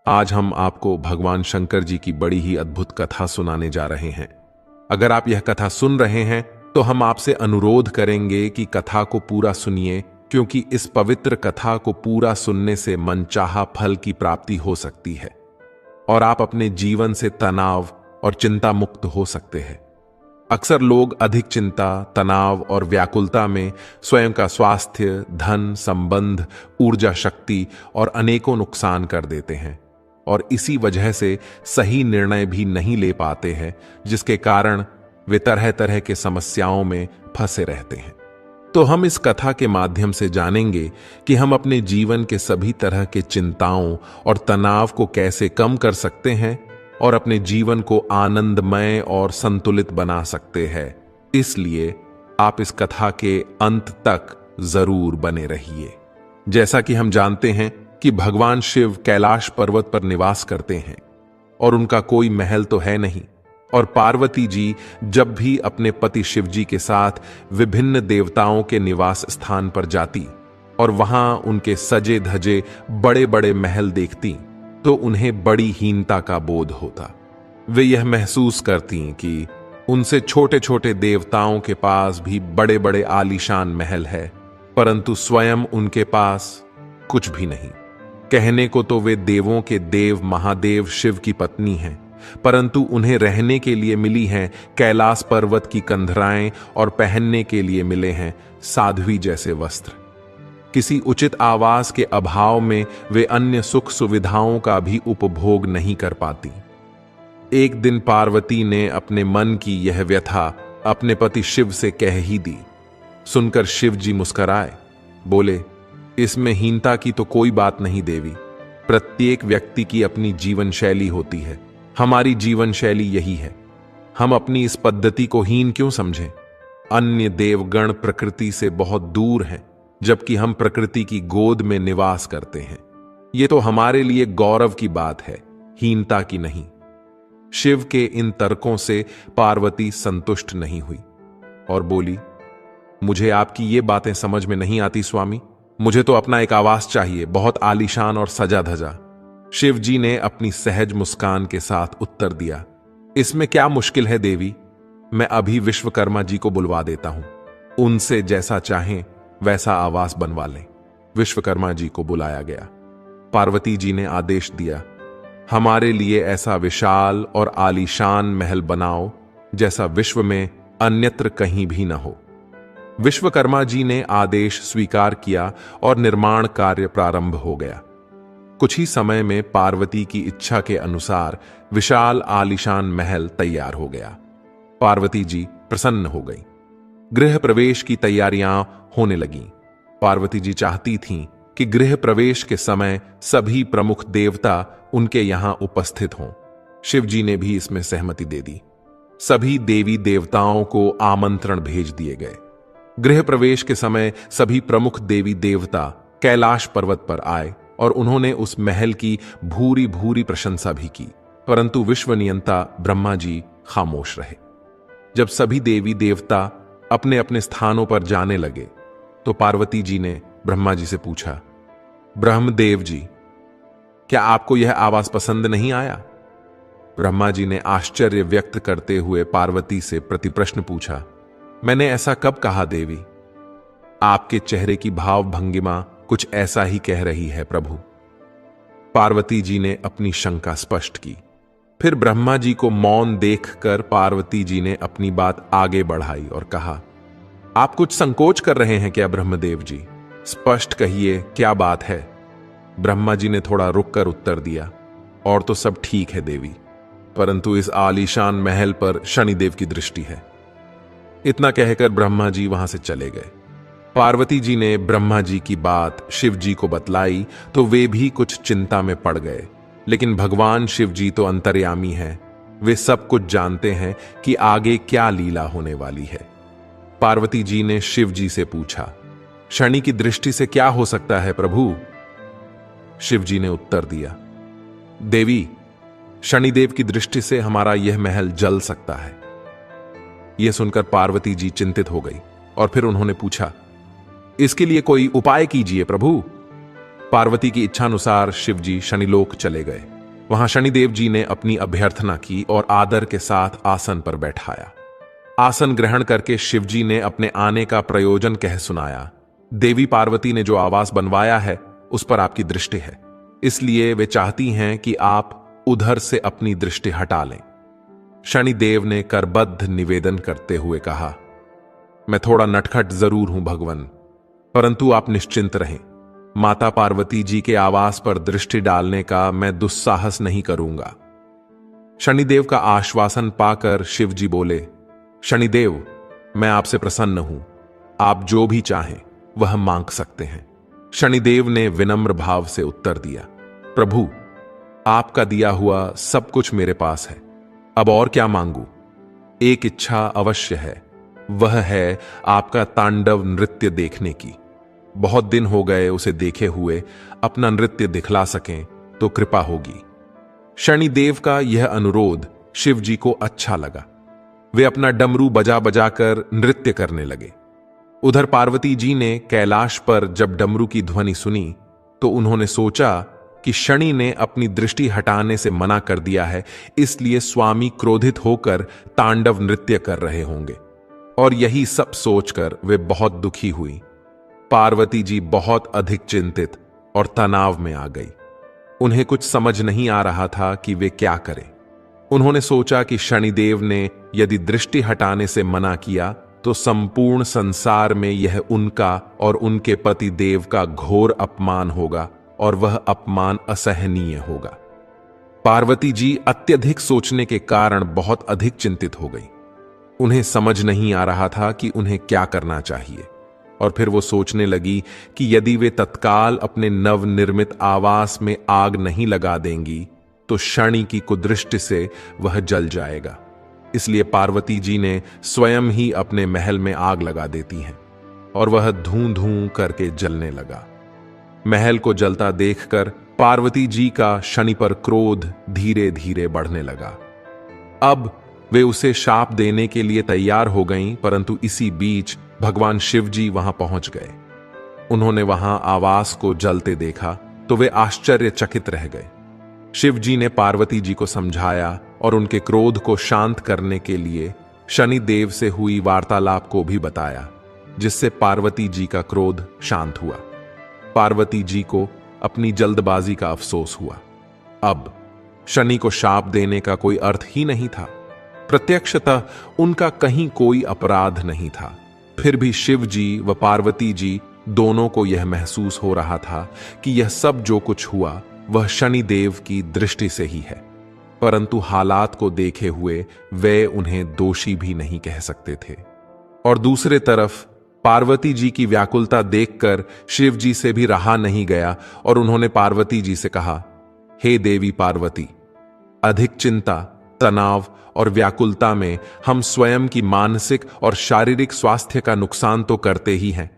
आज हम आपको भगवान शंकर जी की बड़ी ही अद्भुत कथा सुनाने जा रहे हैं। अगर आप यह कथा सुन रहे हैं तो हम आपसे अनुरोध करेंगे कि कथा को पूरा सुनिए, क्योंकि इस पवित्र कथा को पूरा सुनने से मनचाहा फल की प्राप्ति हो सकती है और आप अपने जीवन से तनाव और चिंता मुक्त हो सकते हैं। अक्सर लोग अधिक चिंता, तनाव और व्याकुलता में स्वयं का स्वास्थ्य, धन, संबंध, ऊर्जा, शक्ति और अनेकों नुकसान कर देते हैं और इसी वजह से सही निर्णय भी नहीं ले पाते हैं, जिसके कारण वे तरह तरह के समस्याओं में फंसे रहते हैं। तो हम इस कथा के माध्यम से जानेंगे कि हम अपने जीवन के सभी तरह के चिंताओं और तनाव को कैसे कम कर सकते हैं और अपने जीवन को आनंदमय और संतुलित बना सकते हैं। इसलिए आप इस कथा के अंत तक जरूर बने रहिए। जैसा कि हम जानते हैं कि भगवान शिव कैलाश पर्वत पर निवास करते हैं और उनका कोई महल तो है नहीं, और पार्वती जी जब भी अपने पति शिव जी के साथ विभिन्न देवताओं के निवास स्थान पर जाती और वहां उनके सजे धजे बड़े बड़े महल देखती तो उन्हें बड़ी हीनता का बोध होता। वे यह महसूस करती कि उनसे छोटे छोटे देवताओं के पास भी बड़े बड़े आलीशान महल है, परंतु स्वयं उनके पास कुछ भी नहीं। कहने को तो वे देवों के देव महादेव शिव की पत्नी हैं, परंतु उन्हें रहने के लिए मिली हैं कैलाश पर्वत की कंधराएं और पहनने के लिए मिले हैं साध्वी जैसे वस्त्र। किसी उचित आवास के अभाव में वे अन्य सुख सुविधाओं का भी उपभोग नहीं कर पाती। एक दिन पार्वती ने अपने मन की यह व्यथा अपने पति शिव से कह ही दी। सुनकर शिव जी मुस्कुराए, बोले, इसमें हीनता की तो कोई बात नहीं देवी। प्रत्येक व्यक्ति की अपनी जीवन शैली होती है। हमारी जीवन शैली यही है। हम अपनी इस पद्धति को हीन क्यों समझें? अन्य देवगण प्रकृति से बहुत दूर हैं, जबकि हम प्रकृति की गोद में निवास करते हैं। यह तो हमारे लिए गौरव की बात है, हीनता की नहीं। शिव के इन तर्कों से पार्वती संतुष्ट नहीं हुई और बोली, मुझे आपकी ये बातें समझ में नहीं आती स्वामी। मुझे तो अपना एक आवास चाहिए, बहुत आलीशान और सजा धजा। शिव जी ने अपनी सहज मुस्कान के साथ उत्तर दिया, इसमें क्या मुश्किल है देवी? मैं अभी विश्वकर्मा जी को बुलवा देता हूं, उनसे जैसा चाहें वैसा आवास बनवा लें। विश्वकर्मा जी को बुलाया गया। पार्वती जी ने आदेश दिया, हमारे लिए ऐसा विशाल और आलीशान महल बनाओ जैसा विश्व में अन्यत्र कहीं भी न हो। विश्वकर्मा जी ने आदेश स्वीकार किया और निर्माण कार्य प्रारंभ हो गया। कुछ ही समय में पार्वती की इच्छा के अनुसार विशाल आलीशान महल तैयार हो गया। पार्वती जी प्रसन्न हो गई। गृह प्रवेश की तैयारियां होने लगीं। पार्वती जी चाहती थीं कि गृह प्रवेश के समय सभी प्रमुख देवता उनके यहां उपस्थित हों। शिव जी ने भी इसमें सहमति दे दी। सभी देवी देवताओं को आमंत्रण भेज दिए गए। गृह प्रवेश के समय सभी प्रमुख देवी देवता कैलाश पर्वत पर आए और उन्होंने उस महल की भूरी भूरी प्रशंसा भी की, परंतु विश्वनियंता ब्रह्मा जी खामोश रहे। जब सभी देवी देवता अपने अपने स्थानों पर जाने लगे तो पार्वती जी ने ब्रह्मा जी से पूछा, ब्रह्मदेव जी, क्या आपको यह आवास पसंद नहीं आया? ब्रह्मा जी ने आश्चर्य व्यक्त करते हुए पार्वती से प्रतिप्रश्न पूछा, मैंने ऐसा कब कहा देवी? आपके चेहरे की भाव भंगिमा कुछ ऐसा ही कह रही है प्रभु। पार्वती जी ने अपनी शंका स्पष्ट की। फिर ब्रह्मा जी को मौन देखकर पार्वती जी ने अपनी बात आगे बढ़ाई और कहा, आप कुछ संकोच कर रहे हैं क्या ब्रह्मदेव जी? स्पष्ट कहिए, क्या बात है? ब्रह्मा जी ने थोड़ा रुककर उत्तर दिया, और तो सब ठीक है देवी, परंतु इस आलीशान महल पर शनिदेव की दृष्टि है। इतना कहकर ब्रह्मा जी वहां से चले गए। पार्वती जी ने ब्रह्मा जी की बात शिव जी को बतलाई तो वे भी कुछ चिंता में पड़ गए, लेकिन भगवान शिव जी तो अंतर्यामी हैं। वे सब कुछ जानते हैं कि आगे क्या लीला होने वाली है। पार्वती जी ने शिव जी से पूछा, शनि की दृष्टि से क्या हो सकता है प्रभु? शिव जी ने उत्तर दिया, देवी, शनिदेव की दृष्टि से हमारा यह महल जल सकता है। यह सुनकर पार्वती जी चिंतित हो गई और फिर उन्होंने पूछा, इसके लिए कोई उपाय कीजिए प्रभु। पार्वती की इच्छानुसार शिवजी शनिलोक चले गए। वहां शनिदेव जी ने अपनी अभ्यर्थना की और आदर के साथ आसन पर बैठाया। आसन ग्रहण करके शिवजी ने अपने आने का प्रयोजन कह सुनाया। देवी पार्वती ने जो आवास बनवाया है उस पर आपकी दृष्टि है, इसलिए वे चाहती हैं कि आप उधर से अपनी दृष्टि हटा लें। शनिदेव ने करबद्ध निवेदन करते हुए कहा, मैं थोड़ा नटखट जरूर हूं भगवान, परंतु आप निश्चिंत रहें, माता पार्वती जी के आवास पर दृष्टि डालने का मैं दुस्साहस नहीं करूंगा। शनिदेव का आश्वासन पाकर शिव जी बोले, शनिदेव, मैं आपसे प्रसन्न हूं, आप जो भी चाहें वह मांग सकते हैं। शनिदेव ने विनम्र भाव से उत्तर दिया, प्रभु, आपका दिया हुआ सब कुछ मेरे पास है, अब और क्या मांगू? एक इच्छा अवश्य है, वह है आपका तांडव नृत्य देखने की। बहुत दिन हो गए उसे देखे हुए, अपना नृत्य दिखला सकें तो कृपा होगी। शनिदेव का यह अनुरोध शिव जी को अच्छा लगा। वे अपना डमरू बजा बजाकर नृत्य करने लगे। उधर पार्वती जी ने कैलाश पर जब डमरू की ध्वनि सुनी तो उन्होंने सोचा कि शनि ने अपनी दृष्टि हटाने से मना कर दिया है, इसलिए स्वामी क्रोधित होकर तांडव नृत्य कर रहे होंगे, और यही सब सोचकर वे बहुत दुखी हुई। पार्वती जी बहुत अधिक चिंतित और तनाव में आ गई। उन्हें कुछ समझ नहीं आ रहा था कि वे क्या करें। उन्होंने सोचा कि शनिदेव ने यदि दृष्टि हटाने से मना किया तो संपूर्ण संसार में यह उनका और उनके पति देव का घोर अपमान होगा और वह अपमान असहनीय होगा। पार्वती जी अत्यधिक सोचने के कारण बहुत अधिक चिंतित हो गई। उन्हें समझ नहीं आ रहा था कि उन्हें क्या करना चाहिए, और फिर वो सोचने लगी कि यदि वे तत्काल अपने नवनिर्मित आवास में आग नहीं लगा देंगी तो शनि की कुदृष्टि से वह जल जाएगा। इसलिए पार्वती जी ने स्वयं ही अपने महल में आग लगा देती हैं और वह धूं धूं करके जलने लगा। महल को जलता देखकर पार्वती जी का शनि पर क्रोध धीरे धीरे बढ़ने लगा। अब वे उसे शाप देने के लिए तैयार हो गईं, परंतु इसी बीच भगवान शिव जी वहां पहुंच गए। उन्होंने वहां आवास को जलते देखा तो वे आश्चर्यचकित रह गए। शिव जी ने पार्वती जी को समझाया और उनके क्रोध को शांत करने के लिए शनिदेव से हुई वार्तालाप को भी बताया, जिससे पार्वती जी का क्रोध शांत हुआ। पार्वती जी को अपनी जल्दबाजी का अफसोस हुआ। अब शनि को शाप देने का कोई अर्थ ही नहीं था। प्रत्यक्षतः उनका कहीं कोई अपराध नहीं था। फिर भी शिव जी व पार्वती जी दोनों को यह महसूस हो रहा था कि यह सब जो कुछ हुआ वह शनिदेव की दृष्टि से ही है, परंतु हालात को देखे हुए वे उन्हें दोषी भी नहीं कह सकते थे। और दूसरे तरफ पार्वती जी की व्याकुलता देखकर शिव जी से भी रहा नहीं गया और उन्होंने पार्वती जी से कहा, हे देवी पार्वती, अधिक चिंता, तनाव और व्याकुलता में हम स्वयं की मानसिक और शारीरिक स्वास्थ्य का नुकसान तो करते ही हैं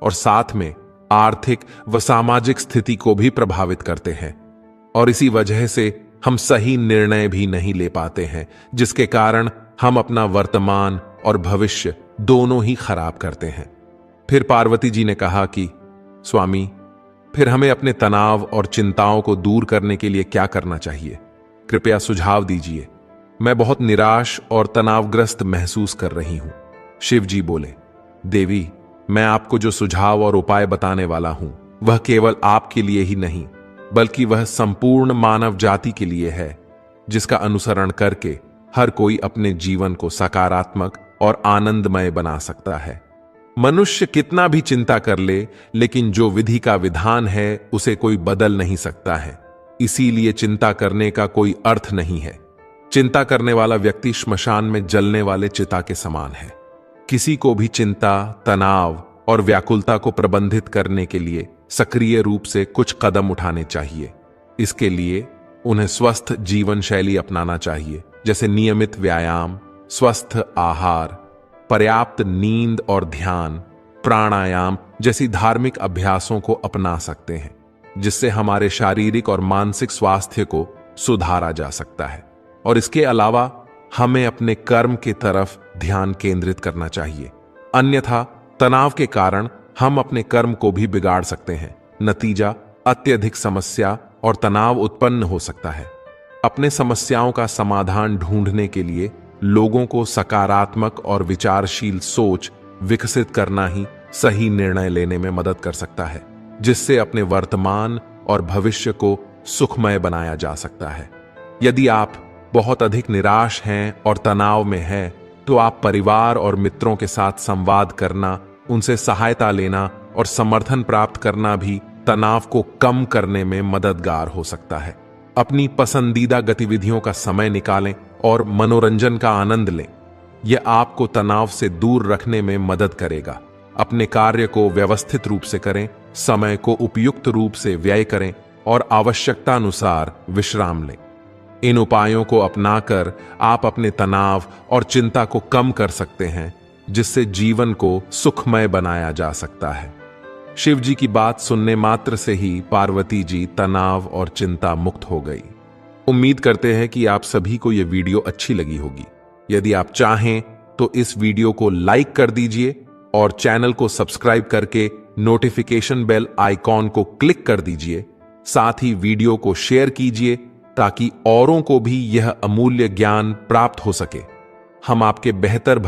और साथ में आर्थिक व सामाजिक स्थिति को भी प्रभावित करते हैं, और इसी वजह से हम सही निर्णय भी नहीं ले पाते हैं, जिसके कारण हम अपना वर्तमान और भविष्य दोनों ही खराब करते हैं। फिर पार्वती जी ने कहा कि स्वामी, फिर हमें अपने तनाव और चिंताओं को दूर करने के लिए क्या करना चाहिए? कृपया सुझाव दीजिए। मैं बहुत निराश और तनावग्रस्त महसूस कर रही हूं। शिव जी बोले, देवी, मैं आपको जो सुझाव और उपाय बताने वाला हूं वह केवल आपके लिए ही नहीं बल्कि वह संपूर्ण मानव जाति के लिए है, जिसका अनुसरण करके हर कोई अपने जीवन को सकारात्मक और आनंदमय बना सकता है। मनुष्य कितना भी चिंता कर ले, लेकिन जो विधि का विधान है उसे कोई बदल नहीं सकता है। इसीलिए चिंता करने का कोई अर्थ नहीं है। चिंता करने वाला व्यक्ति श्मशान में जलने वाले चिता के समान है। किसी को भी चिंता, तनाव और व्याकुलता को प्रबंधित करने के लिए सक्रिय रूप से कुछ कदम उठाने चाहिए। इसके लिए उन्हें स्वस्थ जीवन शैली अपनाना चाहिए, जैसे नियमित व्यायाम, स्वस्थ आहार, पर्याप्त नींद और ध्यान, प्राणायाम जैसी धार्मिक अभ्यासों को अपना सकते हैं, जिससे हमारे शारीरिक और मानसिक स्वास्थ्य को सुधारा जा सकता है। और इसके अलावा हमें अपने कर्म की तरफ ध्यान केंद्रित करना चाहिए, अन्यथा तनाव के कारण हम अपने कर्म को भी बिगाड़ सकते हैं। नतीजा अत्यधिक समस्या और तनाव उत्पन्न हो सकता है। अपने समस्याओं का समाधान ढूंढने के लिए लोगों को सकारात्मक और विचारशील सोच विकसित करना ही सही निर्णय लेने में मदद कर सकता है, जिससे अपने वर्तमान और भविष्य को सुखमय बनाया जा सकता है। यदि आप बहुत अधिक निराश हैं और तनाव में हैं, तो आप परिवार और मित्रों के साथ संवाद करना, उनसे सहायता लेना और समर्थन प्राप्त करना भी तनाव को कम करने में मददगार हो सकता है। अपनी पसंदीदा गतिविधियों का समय निकालें और मनोरंजन का आनंद लें। यह आपको तनाव से दूर रखने में मदद करेगा। अपने कार्य को व्यवस्थित रूप से करें, समय को उपयुक्त रूप से व्यय करें और आवश्यकता अनुसार विश्राम लें। इन उपायों को अपनाकर आप अपने तनाव और चिंता को कम कर सकते हैं, जिससे जीवन को सुखमय बनाया जा सकता है। शिव जी की बात सुनने मात्र से ही पार्वती जी तनाव और चिंता मुक्त हो गई। उम्मीद करते हैं कि आप सभी को यह वीडियो अच्छी लगी होगी। यदि आप चाहें तो इस वीडियो को लाइक कर दीजिए और चैनल को सब्सक्राइब करके नोटिफिकेशन बेल आइकॉन को क्लिक कर दीजिए। साथ ही वीडियो को शेयर कीजिए ताकि औरों को भी यह अमूल्य ज्ञान प्राप्त हो सके। हम आपके बेहतर